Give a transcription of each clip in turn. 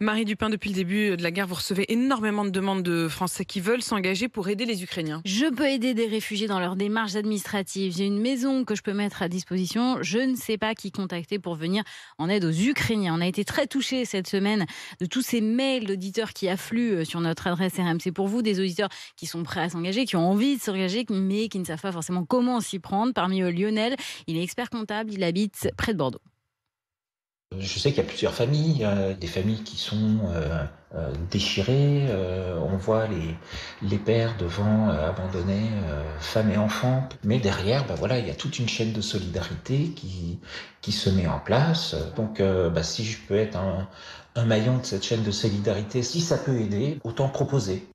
Marie Dupin, depuis le début de la guerre, vous recevez énormément de demandes de Français qui veulent s'engager pour aider les Ukrainiens. Je peux aider des réfugiés dans leurs démarches administratives. J'ai une maison que je peux mettre à disposition. Je ne sais pas qui contacter pour venir en aide aux Ukrainiens. On a été très touchés cette semaine de tous ces mails d'auditeurs qui affluent sur notre adresse RMC pour vous. Des auditeurs qui sont prêts à s'engager, qui ont envie de s'engager, mais qui ne savent pas forcément comment s'y prendre. Parmi eux, Lionel, il est expert comptable, il habite près de Bordeaux. Je sais qu'il y a plusieurs familles, des familles qui sont déchirées. On voit les pères devant abandonner femmes et enfants. Mais derrière, voilà, il y a toute une chaîne de solidarité qui se met en place. Donc, si je peux être un maillon de cette chaîne de solidarité, si ça peut aider, autant proposer.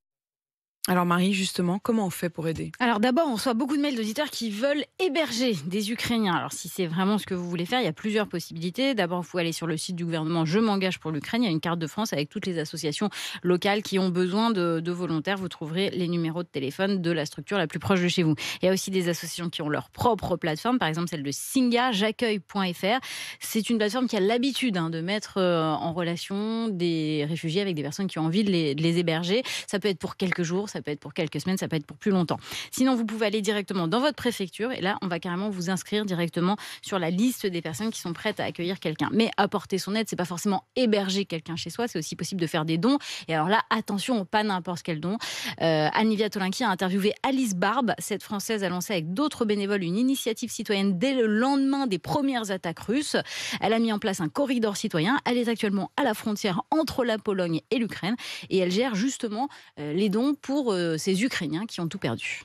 Alors Marie, justement, comment on fait pour aider? Alors d'abord, on reçoit beaucoup de mails d'auditeurs qui veulent héberger des Ukrainiens. Alors si c'est vraiment ce que vous voulez faire, il y a plusieurs possibilités. D'abord, il faut aller sur le site du gouvernement Je m'engage pour l'Ukraine. Il y a une carte de France avec toutes les associations locales qui ont besoin de volontaires. Vous trouverez les numéros de téléphone de la structure la plus proche de chez vous. Il y a aussi des associations qui ont leur propre plateforme, par exemple celle de Singa, j'accueille.fr. C'est une plateforme qui a l'habitude de mettre en relation des réfugiés avec des personnes qui ont envie de les héberger. Ça peut être pour quelques jours, ça peut être pour quelques semaines, ça peut être pour plus longtemps. Sinon, vous pouvez aller directement dans votre préfecture et là, on va carrément vous inscrire directement sur la liste des personnes qui sont prêtes à accueillir quelqu'un. Mais apporter son aide, c'est pas forcément héberger quelqu'un chez soi, c'est aussi possible de faire des dons. Et alors là, attention, pas n'importe quel don. Anivia Tolinki a interviewé Alice Barbe. Cette Française a lancé avec d'autres bénévoles une initiative citoyenne dès le lendemain des premières attaques russes. Elle a mis en place un corridor citoyen. Elle est actuellement à la frontière entre la Pologne et l'Ukraine et elle gère justement les dons pour ces Ukrainiens qui ont tout perdu.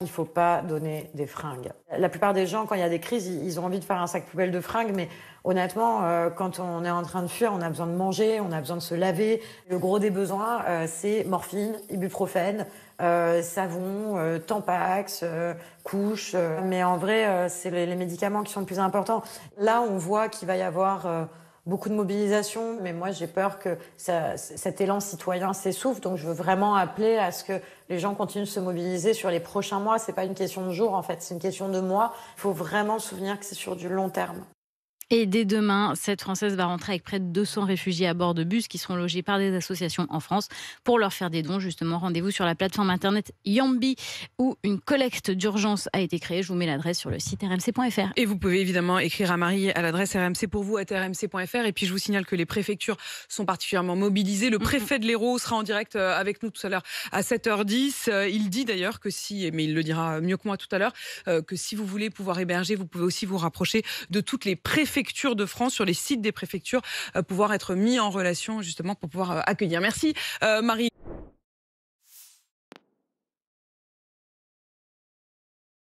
Il ne faut pas donner des fringues. La plupart des gens, quand il y a des crises, ils ont envie de faire un sac poubelle de fringues, mais honnêtement, quand on est en train de fuir, on a besoin de manger, on a besoin de se laver. Le gros des besoins, c'est morphine, ibuprofène, savon, Tampax, couches. Mais en vrai, c'est les médicaments qui sont le plus importants. Là, on voit qu'il va y avoir beaucoup de mobilisation, mais moi j'ai peur que cet élan citoyen s'essouffle, donc je veux vraiment appeler à ce que les gens continuent de se mobiliser sur les prochains mois. C'est pas une question de jours en fait, c'est une question de mois. Il faut vraiment se souvenir que c'est sur du long terme. Et dès demain, cette Française va rentrer avec près de 200 réfugiés à bord de bus qui seront logés par des associations en France pour leur faire des dons. Justement, rendez-vous sur la plateforme internet Yambi où une collecte d'urgence a été créée. Je vous mets l'adresse sur le site rmc.fr. Et vous pouvez évidemment écrire à Marie à l'adresse rmcpourvous@rmc.fr. Et puis je vous signale que les préfectures sont particulièrement mobilisées. Le préfet de l'Hérault sera en direct avec nous tout à l'heure à 7h10. Il dit d'ailleurs que mais il le dira mieux que moi tout à l'heure, que si vous voulez pouvoir héberger, vous pouvez aussi vous rapprocher de toutes les préfectures de France, sur les sites des préfectures, pouvoir être mis en relation justement pour pouvoir accueillir. Merci Marie.